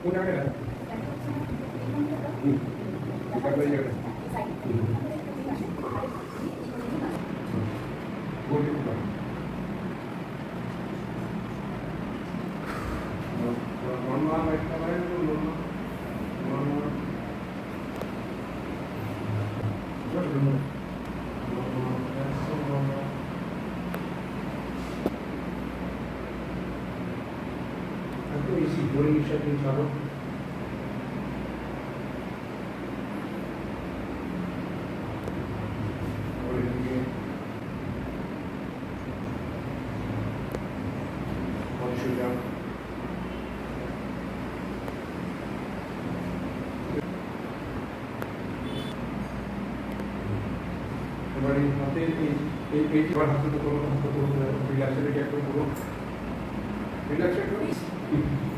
Una vez. Isi boleh share insyaAllah. Boleh lagi. Boleh sudah. Kembali nanti ini baru satu relax saja kita perlu relax saja.